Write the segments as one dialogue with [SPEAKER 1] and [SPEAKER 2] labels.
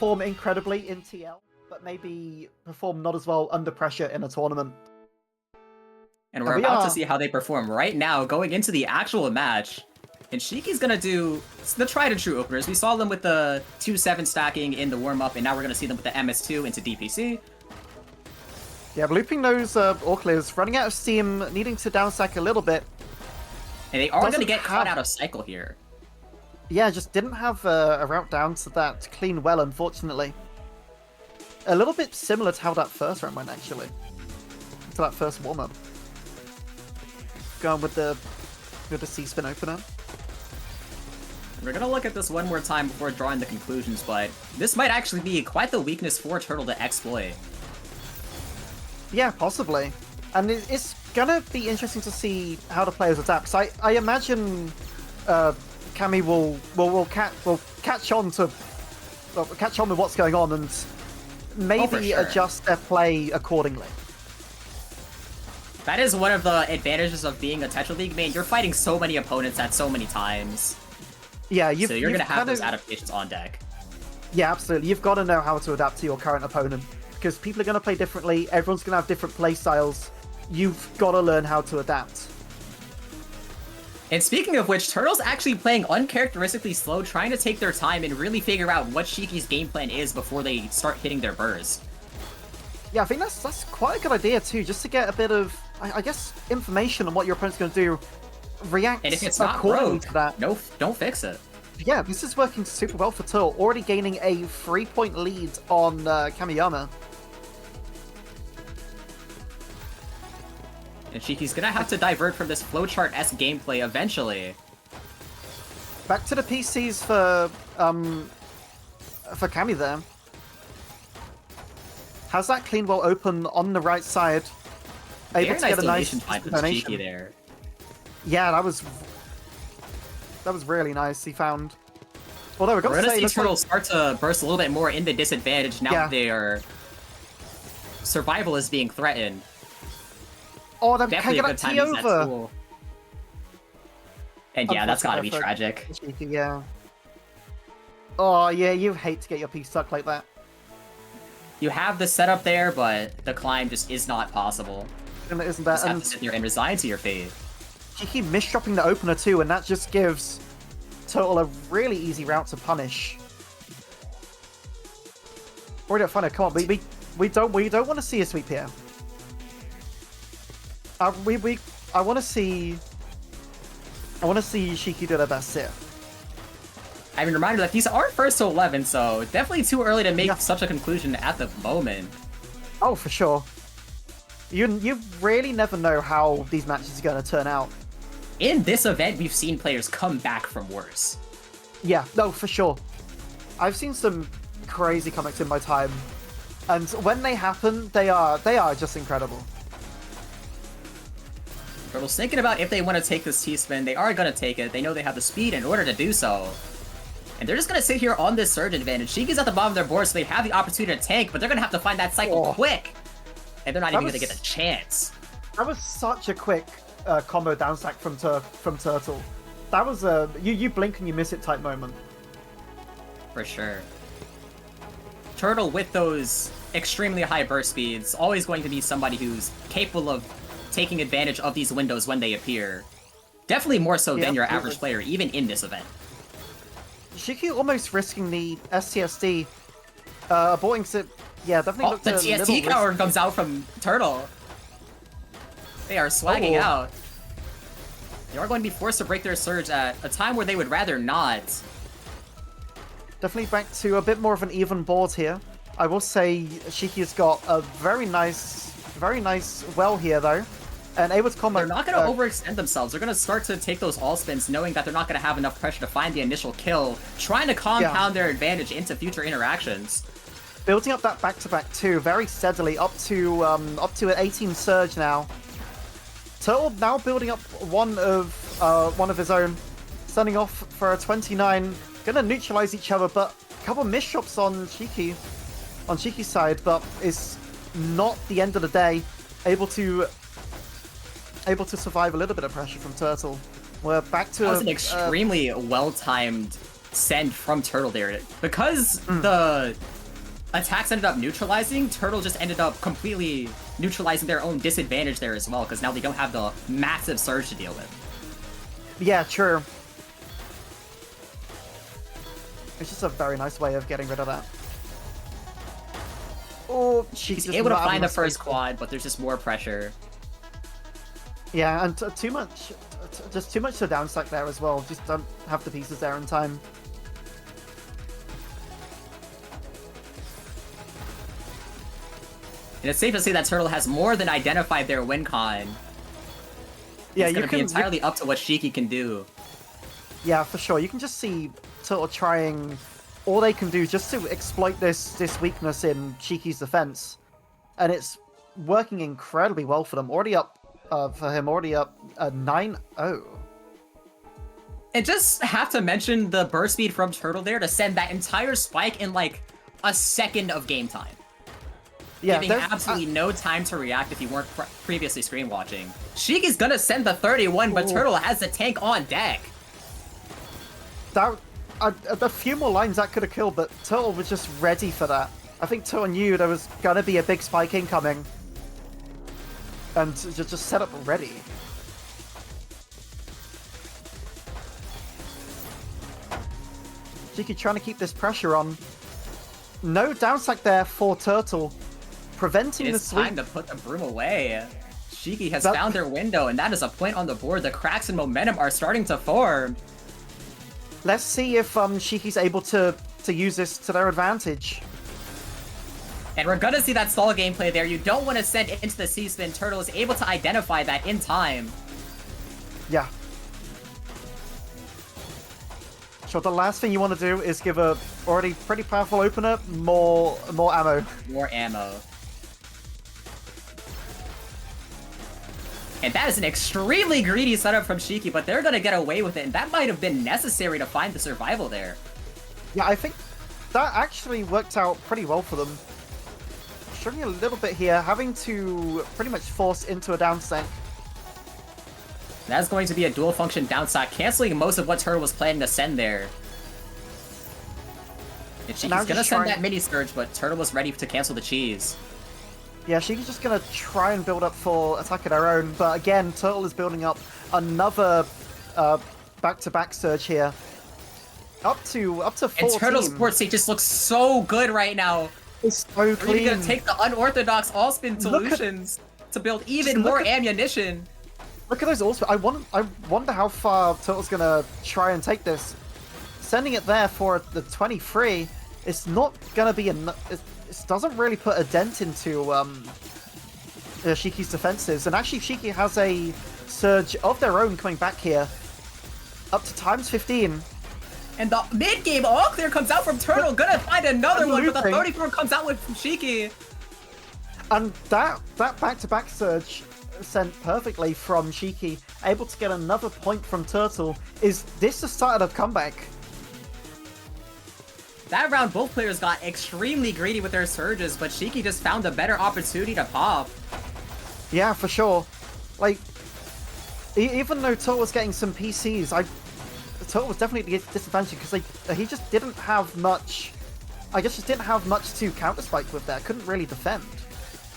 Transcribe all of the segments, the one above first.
[SPEAKER 1] perform incredibly in TL, but maybe perform not as well under pressure in a tournament.
[SPEAKER 2] And we're about to see how they perform right now, going into the actual match. And Shiki's gonna do the tried-and-true openers. We saw them with the 2-7 stacking in the warm-up, and now we're gonna see them with the MS2 into DPC.
[SPEAKER 1] Yeah, looping those all clears, running out of steam, needing to downstack a little bit.
[SPEAKER 2] And they are gonna get caught out of cycle here.
[SPEAKER 1] Yeah, just didn't have a route down to that clean well, unfortunately. A little bit similar to how that first round went, actually. To that first warm-up. Going with the C-spin opener.
[SPEAKER 2] We're gonna look at this one more time before drawing the conclusions, but this might actually be quite the weakness for Turtle to exploit.
[SPEAKER 1] Yeah, possibly. And it's gonna be interesting to see how the players adapt. 'Cause I imagine Kami will catch on with what's going on and maybe adjust their play accordingly.
[SPEAKER 2] That is one of the advantages of being a Tetra League main. You're fighting so many opponents at so many times.
[SPEAKER 1] Yeah,
[SPEAKER 2] so you're gonna have those adaptations on deck.
[SPEAKER 1] Yeah, absolutely. You've got to know how to adapt to your current opponent because people are going to play differently. Everyone's going to have different play styles. You've got to learn how to adapt.
[SPEAKER 2] And speaking of which, Turtle's actually playing uncharacteristically slow, trying to take their time and really figure out what Shiki's game plan is before they start hitting their burst.
[SPEAKER 1] Yeah, I think that's quite a good idea too, just to get a bit of, I guess, information on what your opponent's going to do. React
[SPEAKER 2] and if it's not broke, to that. No, don't fix it.
[SPEAKER 1] Yeah, this is working super well for Turtle, already gaining a 3-point lead on KAMIYAMA.
[SPEAKER 2] And Shiki's gonna have to divert from this flowchart-esque gameplay eventually.
[SPEAKER 1] Back to the PCs for Kami there. Has that clean well open on the right side. Able to get a nice
[SPEAKER 2] Shiki there.
[SPEAKER 1] Yeah, that was really nice. He found. Although we're gonna
[SPEAKER 2] see Turtle start to burst a little bit more in the disadvantage now that their survival is being threatened.
[SPEAKER 1] Oh, that definitely a good time to use that tool.
[SPEAKER 2] And yeah, that's gotta be tragic.
[SPEAKER 1] Yeah. Oh yeah, you hate to get your piece stuck like that.
[SPEAKER 2] You have the setup there, but the climb just is not possible.
[SPEAKER 1] And it isn't that.
[SPEAKER 2] You just have to sit there and resign to your fate.
[SPEAKER 1] Shiki misdropping the opener too, and that just gives Turtle a really easy route to punish. Already at final, come on, we don't want to see a sweep here. I want to see Shiki do their best here.
[SPEAKER 2] I mean, reminder that these are first to 11, so definitely too early to make such a conclusion at the moment.
[SPEAKER 1] Oh, for sure. You really never know how these matches are going to turn out.
[SPEAKER 2] In this event, we've seen players come back from worse.
[SPEAKER 1] Yeah, no, for sure. I've seen some crazy comics in my time, and when they happen, they are just incredible.
[SPEAKER 2] Turtle's thinking about if they want to take this T-spin. They are going to take it. They know they have the speed in order to do so. And they're just going to sit here on this surge advantage. Shiki's at the bottom of their board, so they have the opportunity to tank, but they're going to have to find that cycle quick. And they're not even going to get a chance.
[SPEAKER 1] That was such a quick combo downstack from Turtle. That was a you blink and you miss it type moment.
[SPEAKER 2] For sure. Turtle with those extremely high burst speeds, always going to be somebody who's capable of taking advantage of these windows when they appear. Definitely more so than your average player, even in this event.
[SPEAKER 1] Shiki almost risking the STSD. Aborting it. Yeah, definitely looked
[SPEAKER 2] the TST coward comes out from Turtle. They are swagging out. They are going to be forced to break their surge at a time where they would rather not.
[SPEAKER 1] Definitely back to a bit more of an even board here. I will say Shiki has got a very nice well here though. And able to combo.
[SPEAKER 2] They're not going to overextend themselves. They're going to start to take those all spins, knowing that they're not going to have enough pressure to find the initial kill, trying to compound their advantage into future interactions.
[SPEAKER 1] Building up that back-to-back too, very steadily, up to an 18 surge now. Turtle now building up one of his own, sending off for a 29. Gonna neutralize each other, but a couple of misshots on Shiki's side, but it's not the end of the day. Able to survive a little bit of pressure from Turtle. We're back to
[SPEAKER 2] that was an extremely well-timed send from Turtle there. Because the attacks ended up neutralizing, Turtle just ended up completely neutralizing their own disadvantage there as well, because now they don't have the massive surge to deal with.
[SPEAKER 1] Yeah, true. It's just a very nice way of getting rid of that. Oh,
[SPEAKER 2] He's able to find the first quad, but there's just more pressure.
[SPEAKER 1] Yeah, and too much to downstack there as well. Just don't have the pieces there in time.
[SPEAKER 2] And it's safe to say that Turtle has more than identified their win con.
[SPEAKER 1] Yeah,
[SPEAKER 2] it's gonna be entirely up to what Shiki can do.
[SPEAKER 1] Yeah, for sure. You can just see Turtle trying all they can do just to exploit this weakness in Shiki's defense, and it's working incredibly well for them. Already up for him, already up 9-0.
[SPEAKER 2] And just have to mention the burst speed from Turtle there to send that entire spike in like a second of game time.
[SPEAKER 1] Yeah,
[SPEAKER 2] giving absolutely no time to react if you weren't previously screen watching. Shiki's gonna send the 31, but Turtle has the tank on deck.
[SPEAKER 1] That a few more lines that could have killed, but Turtle was just ready for that. I think Turtle knew there was gonna be a big spike incoming, and just set up ready. Shiki trying to keep this pressure on. No downstack there for Turtle, preventing the sweep.
[SPEAKER 2] It's time to put the broom away. Shiki has found their window, and that is a point on the board. The cracks in momentum are starting to form.
[SPEAKER 1] Let's see if Shiki's able to use this to their advantage.
[SPEAKER 2] And we're gonna see that stall gameplay there. You don't want to send into the C-spin. Turtle is able to identify that in time.
[SPEAKER 1] Yeah. So the last thing you want to do is give a already pretty powerful opener more ammo.
[SPEAKER 2] More ammo. And that is an extremely greedy setup from Shiki, but they're gonna get away with it, and that might have been necessary to find the survival there.
[SPEAKER 1] Yeah, I think that actually worked out pretty well for them. Struggling a little bit here, having to pretty much force into a downstack.
[SPEAKER 2] That's going to be a dual function downstack, canceling most of what Turtle was planning to send there. And Shiki's gonna send that mini surge, but Turtle was ready to cancel the cheese.
[SPEAKER 1] Yeah, Shiki's just gonna try and build up for attack of their own, but again, Turtle is building up another back-to-back surge here. Up to 14.
[SPEAKER 2] And Turtle's port state just looks so good right now.
[SPEAKER 1] It's so clean.
[SPEAKER 2] We're gonna take the unorthodox all-spin solutions to build even more ammunition.
[SPEAKER 1] Look at those all-spin. I wonder how far Turtle's gonna try and take this. Sending it there for the 23, it's not gonna be enough. It doesn't really put a dent into Shiki's defenses, and actually Shiki has a surge of their own coming back here, up to times 15.
[SPEAKER 2] And the mid-game all-clear comes out from Turtle, gonna find another one, but the 34 comes out with Shiki.
[SPEAKER 1] And that back-to-back surge sent perfectly from Shiki, able to get another point from Turtle. Is this the start of the comeback?
[SPEAKER 2] That round, both players got extremely greedy with their surges, but Shiki just found a better opportunity to pop.
[SPEAKER 1] Yeah, for sure. Like, even though Turtle was getting some PCs, Turtle was definitely at a disadvantage because he just didn't have much. I guess just didn't have much to counter spike with there. Couldn't really defend.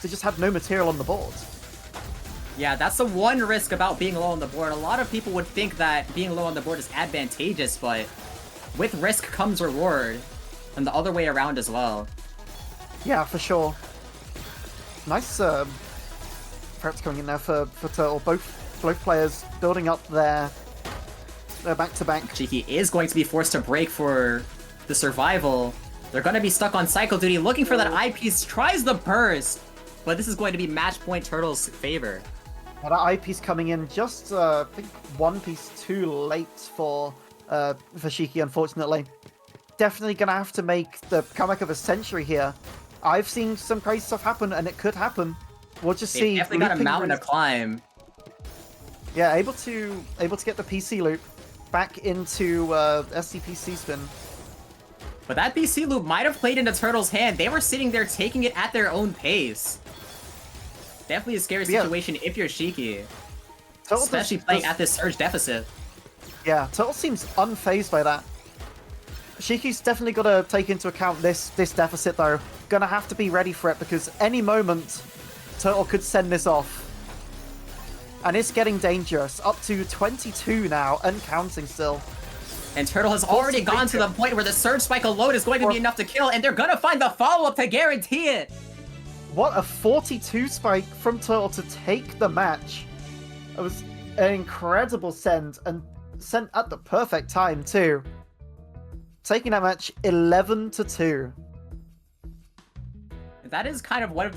[SPEAKER 1] They just had no material on the board.
[SPEAKER 2] Yeah, that's the one risk about being low on the board. A lot of people would think that being low on the board is advantageous, but with risk comes reward. And the other way around as well.
[SPEAKER 1] Yeah, for sure. Nice threats coming in there for Turtle. Both players building up their back-to-back.
[SPEAKER 2] Shiki is going to be forced to break for the survival. They're going to be stuck on cycle duty, looking for that eyepiece, tries the burst, but this is going to be match point Turtle's favor.
[SPEAKER 1] That eyepiece coming in just, I think, one piece too late for Shiki, unfortunately. Definitely gonna have to make the comeback of a century here. I've seen some crazy stuff happen, and it could happen. We'll just see.
[SPEAKER 2] They've definitely got a mountain to climb.
[SPEAKER 1] Yeah, able to get the PC loop back into SCPC spin.
[SPEAKER 2] But that BC loop might have played into Turtle's hand. They were sitting there taking it at their own pace. Definitely a scary situation if you're Shiki. Especially playing at this surge deficit.
[SPEAKER 1] Yeah, Turtle seems unfazed by that. Shiki's definitely got to take into account this deficit, though. Gonna have to be ready for it, because any moment, Turtle could send this off. And it's getting dangerous. Up to 22 now, and counting still.
[SPEAKER 2] And Turtle has already gone to the point where the Surge Spike alone is going to be enough to kill, and they're gonna find the follow-up to guarantee it!
[SPEAKER 1] What a 42 spike from Turtle to take the match. It was an incredible send, and sent at the perfect time, too. Taking that match 11-2.
[SPEAKER 2] That is kind of one of the